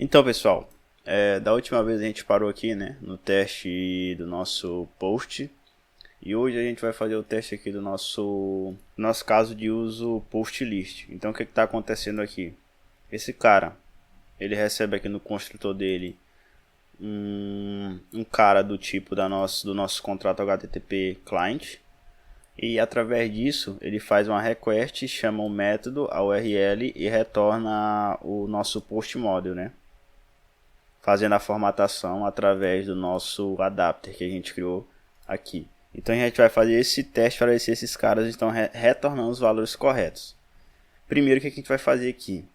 Então, pessoal, da última vez a gente parou aqui, né, no teste do nosso post. E hoje a gente vai fazer o teste aqui do nosso caso de uso post list. Então, o que está acontecendo aqui? Esse cara, ele recebe aqui no construtor dele um cara do tipo do nosso contrato HTTP client. E através disso, ele faz uma request, chama um método, a URL e retorna o nosso post model, né? Fazendo a formatação através do nosso adapter que a gente criou aqui. Então a gente vai fazer esse teste para ver se esses caras estão retornando os valores corretos. Primeiro, o que a gente vai fazer aqui?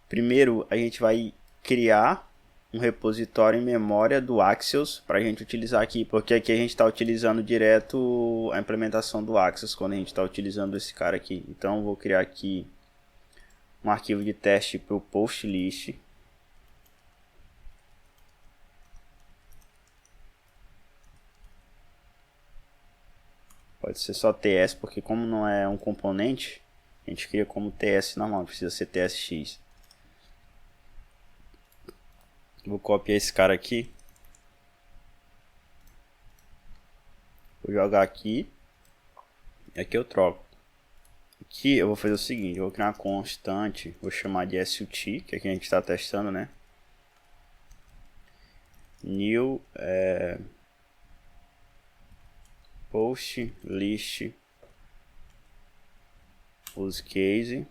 Primeiro, a gente vai criar um repositório em memória do Axios para a gente utilizar aqui, porque aqui a gente está utilizando direto a implementação do Axios quando a gente está utilizando esse cara aqui. Então eu vou criar aqui um arquivo de teste para o post list. Pode ser só TS, porque como não é um componente, a gente cria como TS normal, não precisa ser TSX. Vou copiar esse cara aqui. Vou jogar aqui. E aqui eu troco. Aqui eu vou fazer o seguinte, eu vou criar uma constante, vou chamar de SUT, que aqui a gente está testando, né? New post list use case.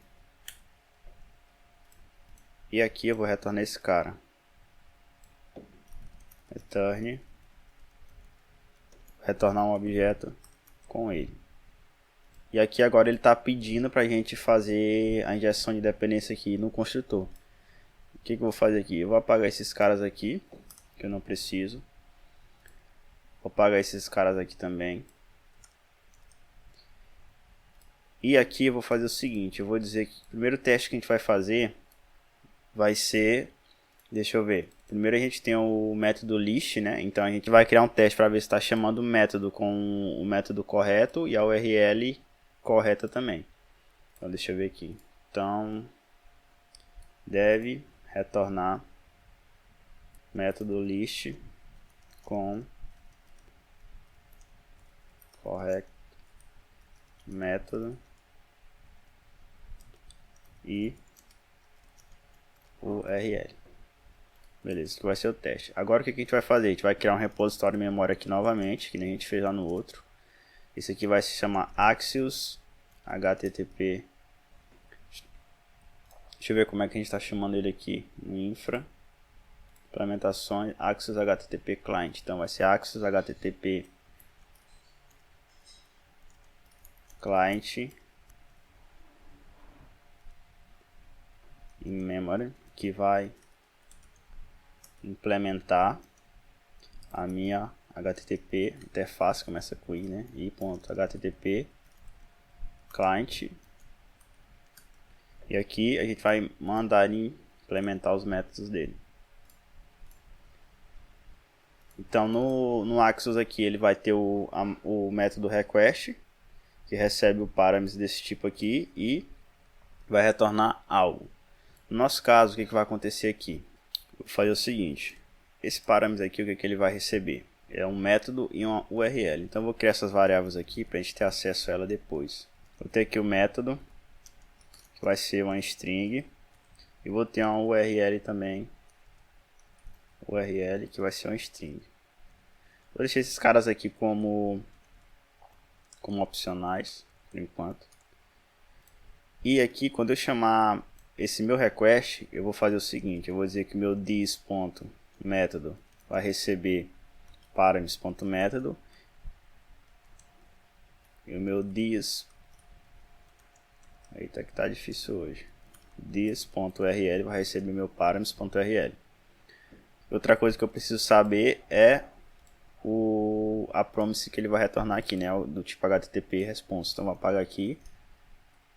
E aqui eu vou retornar esse cara. Retornar um objeto com ele. E aqui agora ele está pedindo para a gente fazer a injeção de dependência aqui no construtor. O que eu vou fazer aqui? Eu vou apagar esses caras aqui, que eu não preciso. Vou apagar esses caras aqui também. E aqui eu vou fazer o seguinte, eu vou dizer que o primeiro teste que a gente vai fazer vai ser, deixa eu ver, primeiro a gente tem o método list, né? Então a gente vai criar um teste para ver se está chamando o método com o método correto e a URL correta também. Então deixa eu ver aqui. Então deve retornar método list com correto método e URL. Beleza, que vai ser o teste. Agora o que a gente vai fazer? A gente vai criar um repositório de memória aqui novamente, que nem a gente fez lá no outro. Esse aqui vai se chamar Axios HTTP. Deixa eu ver como é que a gente está chamando ele aqui no infra. Implementações Axios HTTP Client. Então vai ser Axios HTTP Client in memory, que vai implementar a minha HTTP interface, começa com i, né? i.http client. E aqui a gente vai mandar ele implementar os métodos dele. Então no Axios aqui ele vai ter o método request, que recebe o parâmetro desse tipo aqui e vai retornar algo. No nosso caso, o que vai acontecer aqui? Vou fazer o seguinte, esse parâmetro aqui, o que ele vai receber? É um método e uma URL. Então eu vou criar essas variáveis aqui para a gente ter acesso a ela depois. Vou ter aqui o método, que vai ser uma string, e vou ter uma URL também, URL que vai ser uma string. Vou deixar esses caras aqui como opcionais, por enquanto. E aqui, quando eu chamar esse meu request, eu vou fazer o seguinte, eu vou dizer que meu this.método vai receber params.método e o meu this, eita que tá difícil hoje, this.url vai receber meu params.url. Outra coisa que eu preciso saber é a promise que ele vai retornar aqui, né, do tipo HTTP response. Então vou apagar aqui.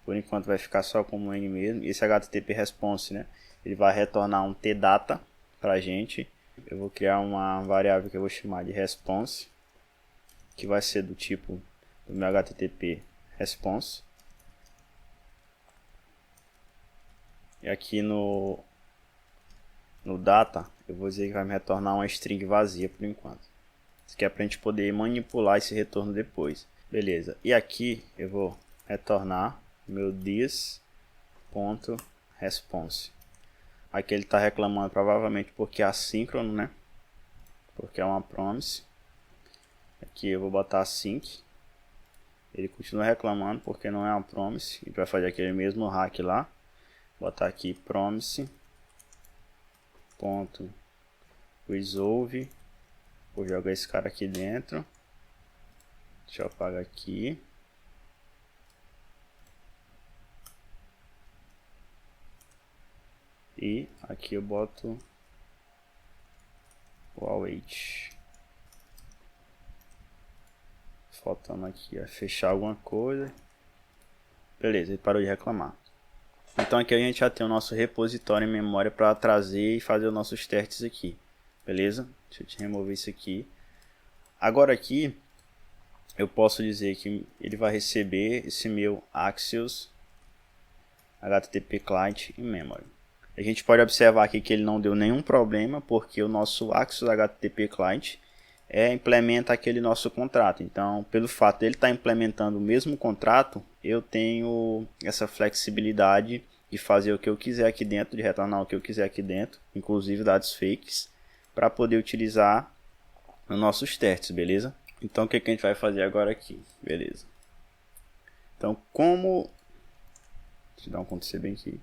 Por enquanto vai ficar só como N mesmo. Esse HTTP response, né, ele vai retornar um tdata pra gente. Eu vou criar uma variável que eu vou chamar de response, que vai ser do tipo do meu HTTP response. E aqui no no data, eu vou dizer que vai me retornar uma string vazia por enquanto. Isso aqui é para a gente poder manipular esse retorno depois. Beleza. E aqui eu vou retornar meu this.response. Aqui ele está reclamando provavelmente porque é assíncrono, né? Porque é uma promise. Aqui eu vou botar async. Ele continua reclamando porque não é uma promise. A gente vai fazer aquele mesmo hack lá. Botar aqui promise.resolve. Vou jogar esse cara aqui dentro. Deixa eu apagar aqui. E aqui eu boto o await. Faltando aqui fechar alguma coisa. Beleza, ele parou de reclamar. Então aqui a gente já tem o nosso repositório em memória para trazer e fazer os nossos testes aqui. Beleza? Deixa eu te remover isso aqui. Agora aqui eu posso dizer que ele vai receber esse meu Axios HTTP Client em memory. A gente pode observar aqui que ele não deu nenhum problema, porque o nosso Axios HTTP Client implementa aquele nosso contrato. Então, pelo fato de ele estar implementando o mesmo contrato, eu tenho essa flexibilidade de fazer o que eu quiser aqui dentro, de retornar o que eu quiser aqui dentro, inclusive dados fakes, para poder utilizar nos nossos testes, beleza? Então, o que a gente vai fazer agora aqui, beleza? Então, como... Deixa eu dar um Ctrl+C bem aqui.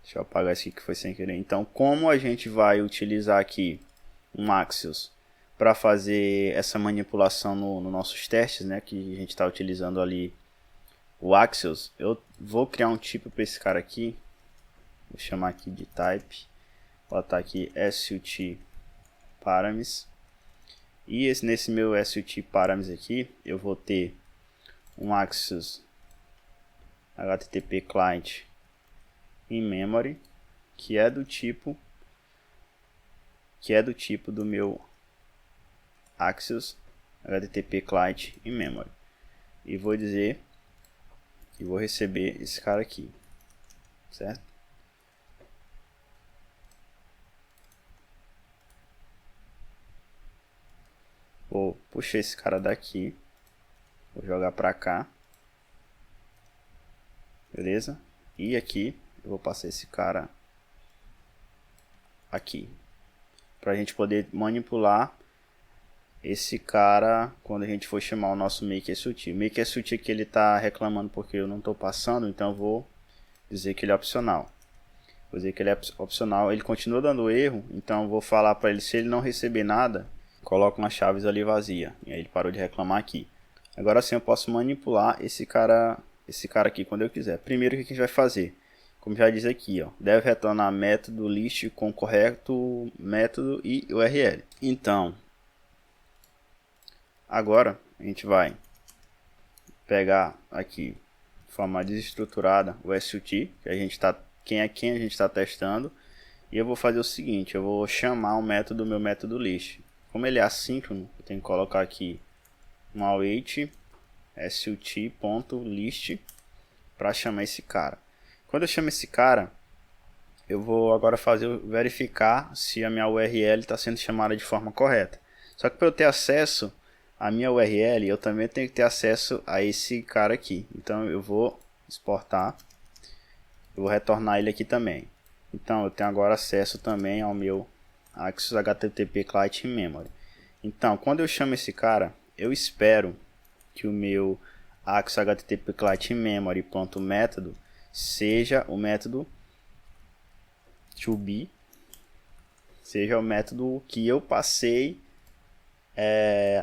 Deixa eu apagar isso aqui que foi sem querer. Então, como a gente vai utilizar aqui um Axios para fazer essa manipulação nos nossos testes, né? Que a gente está utilizando ali o Axios. Eu vou criar um tipo para esse cara aqui. Vou chamar aqui de type. Botar aqui SUT parameters. E nesse meu SUT parameters aqui, eu vou ter um Axios HTTP client em memory, que é do tipo do meu Axios HTTP client em memory. E vou dizer que vou receber esse cara aqui, certo? Vou puxar esse cara daqui, vou jogar para cá, beleza? E aqui eu vou passar esse cara aqui, para a gente poder manipular esse cara quando a gente for chamar o nosso makeSUT. O makeSUT aqui ele está reclamando porque eu não estou passando, então eu vou dizer que ele é opcional. Vou dizer que ele é opcional, ele continua dando erro, então eu vou falar para ele, se ele não receber nada, coloca umas chaves ali vazia. E aí ele parou de reclamar aqui. Agora sim eu posso manipular esse cara aqui quando eu quiser. Primeiro, o que a gente vai fazer? Como já diz aqui, ó, deve retornar método list com correto método e URL. Então, agora a gente vai pegar aqui de forma desestruturada o SUT, que a gente tá, quem a gente está testando, e eu vou fazer o seguinte, eu vou chamar o método do meu método list. Como ele é assíncrono, eu tenho que colocar aqui um await sut.list para chamar esse cara. Quando eu chamo esse cara, eu vou agora verificar se a minha URL está sendo chamada de forma correta. Só que para eu ter acesso à minha URL, eu também tenho que ter acesso a esse cara aqui. Então eu vou exportar, eu vou retornar ele aqui também. Então eu tenho agora acesso também ao meu Axios HTTP Client em memory. Então quando eu chamo esse cara, eu espero que o meu Axios HTTP Client em memory.método seja o método toBe, seja o método que eu passei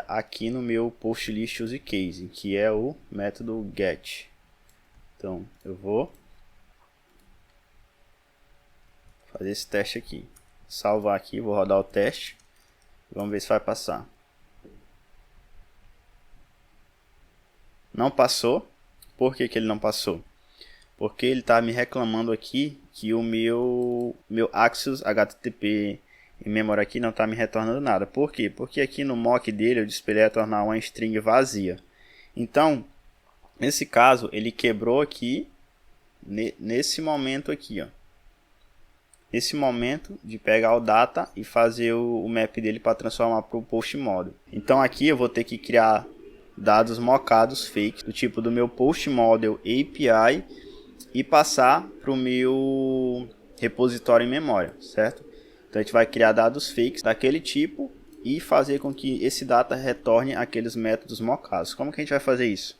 aqui no meu post list use case, que é o método get. Então eu vou fazer esse teste aqui, salvar aqui, vou rodar o teste, vamos ver se vai passar. Não passou. Por que ele não passou? Porque ele está me reclamando aqui que o meu Axios HTTP em memória aqui não está me retornando nada. Por quê? Porque aqui no mock dele eu disse para ele retornar uma string vazia. Então, nesse caso, ele quebrou aqui, nesse momento aqui, ó. nesse momento de pegar o data e fazer o map dele para transformar para o post model. Então aqui eu vou ter que criar dados mocados fake do tipo do meu post model API e passar para o meu repositório em memória, certo? Então a gente vai criar dados fakes daquele tipo e fazer com que esse data retorne aqueles métodos mocados. Como que a gente vai fazer isso?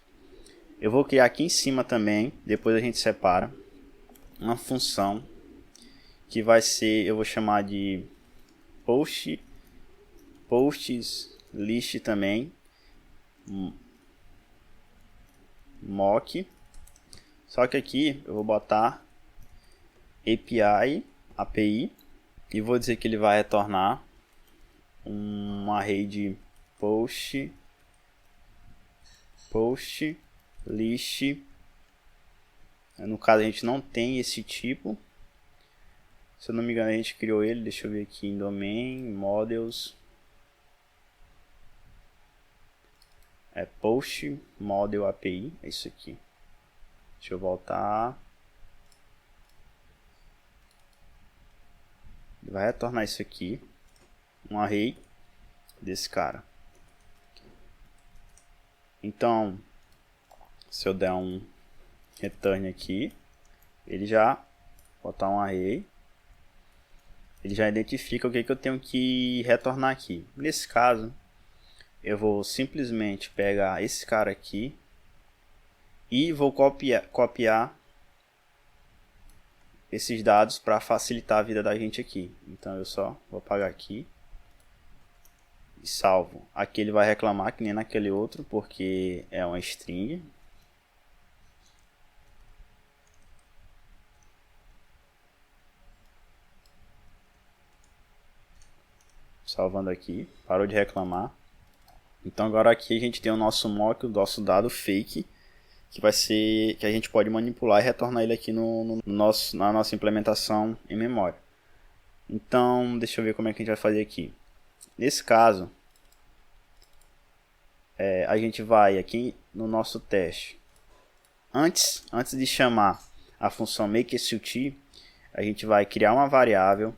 Eu vou criar aqui em cima também, depois a gente separa, uma função que vai ser, eu vou chamar de posts list também, mock, só que aqui eu vou botar API, e vou dizer que ele vai retornar um array de post list. No caso a gente não tem esse tipo, se eu não me engano a gente criou ele, deixa eu ver aqui em domain, models, post model API, é isso aqui. Deixa eu voltar. Ele vai retornar isso aqui, um array desse cara. Então, se eu der um return aqui, ele já botar um array, ele já identifica o que eu tenho que retornar aqui. Nesse caso, eu vou simplesmente pegar esse cara aqui e vou copiar esses dados para facilitar a vida da gente aqui. Então eu só vou apagar aqui e salvo. Aqui ele vai reclamar que nem naquele outro, porque é uma string. Salvando aqui, parou de reclamar. Então agora aqui a gente tem o nosso mock, o nosso dado fake, que vai ser, que a gente pode manipular e retornar ele aqui na nossa implementação em memória. Então deixa eu ver como é que a gente vai fazer aqui. Nesse caso, a gente vai aqui no nosso teste. Antes de chamar a função makeSUT, a gente vai criar uma variável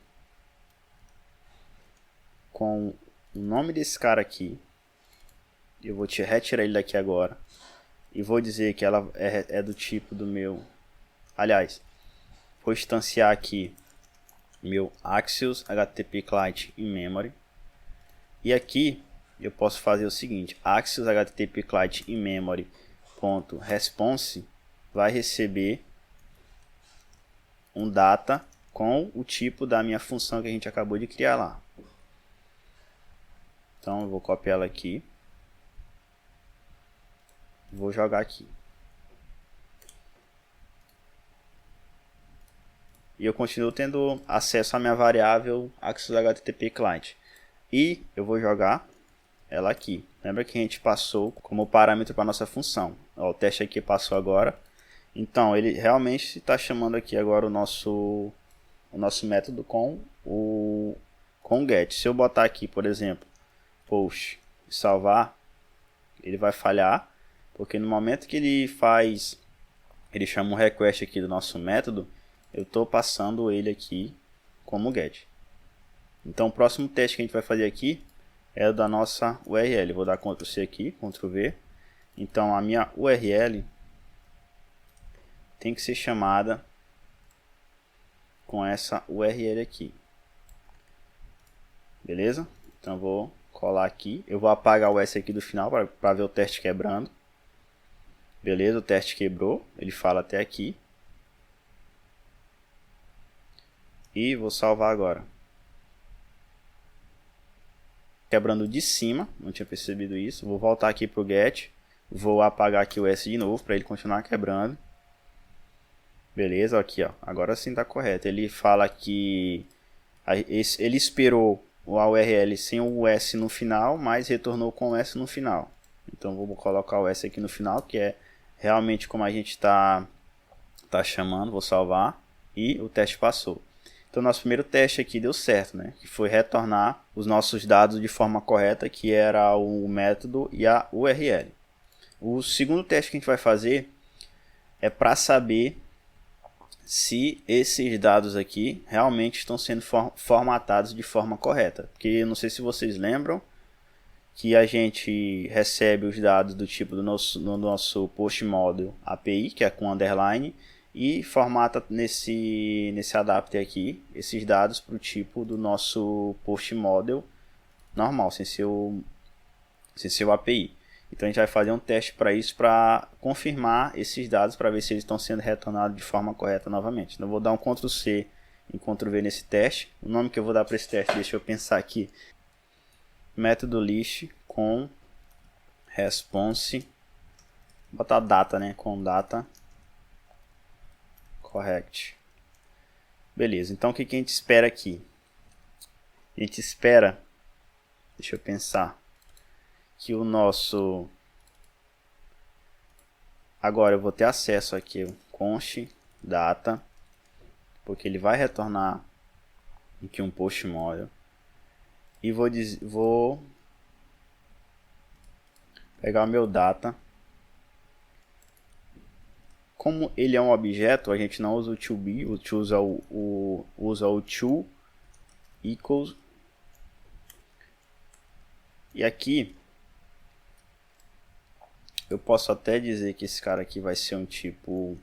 com o nome desse cara aqui. Eu vou retirar ele daqui agora. E vou dizer que ela é do tipo do meu... Aliás, vou instanciar aqui meu Axios HTTP Client in memory. E aqui eu posso fazer o seguinte: Axios HTTP Client in memory .response vai receber um data com o tipo da minha função que a gente acabou de criar lá. Então eu vou copiar ela aqui. Vou jogar aqui. E eu continuo tendo acesso à minha variável Axios HTTP Client. E eu vou jogar ela aqui. Lembra que a gente passou como parâmetro para nossa função. Ó, o teste aqui passou agora. Então ele realmente está chamando aqui agora o nosso método com o get. Se eu botar aqui, por exemplo, post e salvar, ele vai falhar. Porque no momento que ele chama um request aqui do nosso método, eu estou passando ele aqui como get. Então o próximo teste que a gente vai fazer aqui é o da nossa URL. Vou dar Ctrl C aqui, Ctrl V. Então a minha URL tem que ser chamada com essa URL aqui. Beleza? Então eu vou colar aqui. Eu vou apagar o S aqui do final para ver o teste quebrando. Beleza, o teste quebrou, ele fala até aqui. E vou salvar agora. Quebrando de cima, não tinha percebido isso. Vou voltar aqui para o get. Vou apagar aqui o S de novo para ele continuar quebrando. Beleza, aqui ó, agora sim está correto. Ele fala que ele esperou a URL sem o S no final, mas retornou com o S no final. Então vou colocar o S aqui no final, que é realmente como a gente está chamando. Vou salvar e o teste passou. Então nosso primeiro teste aqui deu certo, né? Que foi retornar os nossos dados de forma correta, que era o método e a URL. O segundo teste que a gente vai fazer é para saber se esses dados aqui realmente estão sendo formatados de forma correta. Porque eu não sei se vocês lembram que a gente recebe os dados do tipo do nosso post model API, que é com underline, e formata nesse adapter aqui esses dados para o tipo do nosso post model normal, sem ser o API. Então a gente vai fazer um teste para isso, para confirmar esses dados, para ver se eles estão sendo retornados de forma correta novamente. Então eu vou dar um Ctrl C e Ctrl V nesse teste. O nome que eu vou dar para esse teste, deixa eu pensar aqui. Método list com response. Vou botar data, né? Com data correct. Beleza, então o que a gente espera aqui? A gente espera, deixa eu pensar, que o nosso... Agora eu vou ter acesso aqui ao const data, porque ele vai retornar aqui um post model. E vou pegar o meu data. Como ele é um objeto, a gente não usa o to_be, a gente usa o to equals. E aqui eu posso até dizer que esse cara aqui vai ser um tipo,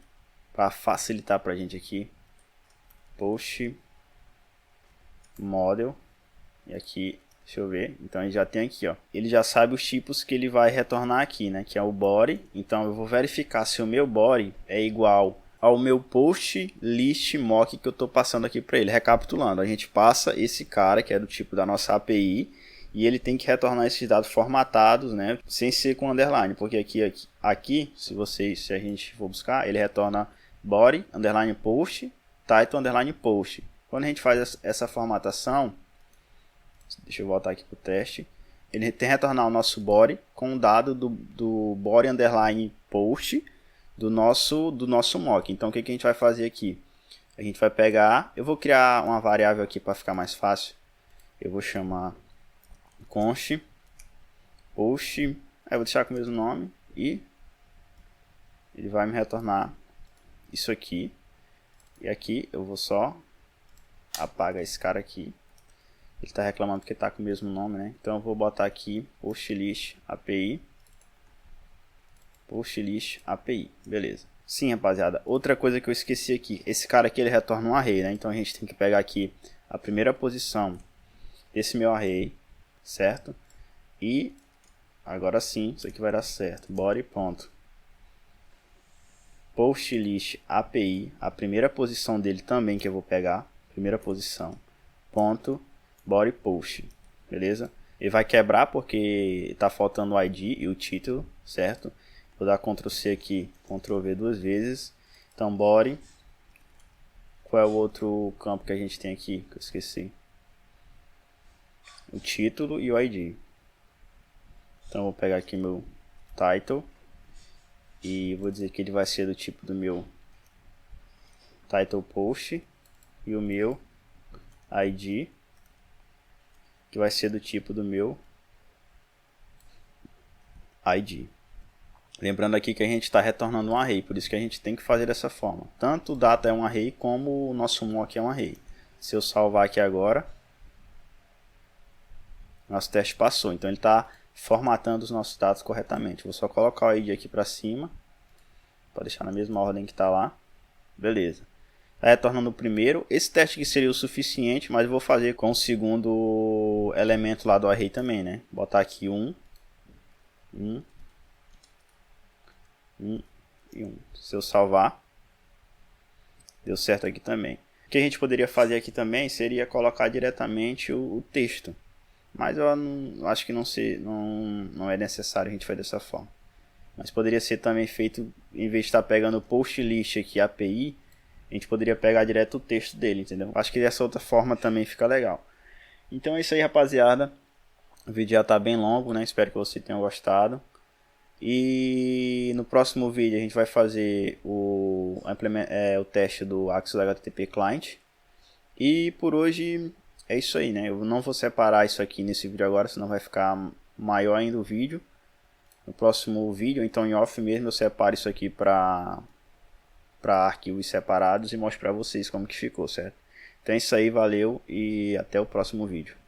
para facilitar para a gente aqui, post model. E aqui, deixa eu ver, então ele já tem aqui, ó, ele já sabe os tipos que ele vai retornar aqui, né, que é o body. Então eu vou verificar se o meu body é igual ao meu post list mock que eu estou passando aqui para ele. Recapitulando, a gente passa esse cara que é do tipo da nossa API e ele tem que retornar esses dados formatados, né, sem ser com underline, porque aqui se a gente for buscar, ele retorna body underline post, title underline post. Quando a gente faz essa formatação, deixa eu voltar aqui para o teste. Ele tem que retornar o nosso body com o dado do body underline post do nosso mock. Então o que a gente vai fazer aqui? A gente vai pegar, eu vou criar uma variável aqui para ficar mais fácil. Eu vou chamar const post, aí eu vou deixar com o mesmo nome e ele vai me retornar isso aqui. E aqui eu vou só apagar esse cara aqui. Ele está reclamando porque está com o mesmo nome, né? Então eu vou botar aqui post list API. Post list API. Beleza. Sim, rapaziada. Outra coisa que eu esqueci aqui. Esse cara aqui ele retorna um array, né? Então a gente tem que pegar aqui a primeira posição desse meu array, certo? E agora sim, isso aqui vai dar certo. Body ponto. Post list API. A primeira posição dele também que eu vou pegar. Primeira posição. Ponto. Body post, beleza? Ele vai quebrar porque está faltando o ID e o título, certo? Vou dar Ctrl C aqui, Ctrl V duas vezes. Então body, qual é o outro campo que a gente tem aqui que eu esqueci? O título e o ID. Então vou pegar aqui meu title e vou dizer que ele vai ser do tipo do meu title post e o meu ID, que vai ser do tipo do meu ID. Lembrando aqui que a gente está retornando um array, por isso que a gente tem que fazer dessa forma. Tanto o data é um array, como o nosso mock é um array. Se eu salvar aqui agora, nosso teste passou. Então ele está formatando os nossos dados corretamente. Vou só colocar o ID aqui para cima, para deixar na mesma ordem que está lá. Beleza. Está retornando o primeiro. Esse teste aqui seria o suficiente, mas eu vou fazer com o segundo elemento lá do array também, né? Botar aqui 1 e 1. Se eu salvar, deu certo aqui também. O que a gente poderia fazer aqui também seria colocar diretamente o texto. Mas eu acho que não é necessário a gente fazer dessa forma. Mas poderia ser também feito, em vez de estar pegando o post list aqui, API, a gente poderia pegar direto o texto dele, entendeu? Acho que dessa outra forma também fica legal. Então é isso aí, rapaziada. O vídeo já está bem longo, né? Espero que você tenha gostado. E no próximo vídeo a gente vai fazer o teste do Axis HTTP Client. E por hoje é isso aí, né? Eu não vou separar isso aqui nesse vídeo agora, senão vai ficar maior ainda o vídeo. No próximo vídeo, então em off mesmo, eu separo isso aqui para para arquivos separados e mostrar para vocês como que ficou, certo? Então é isso aí, valeu e até o próximo vídeo.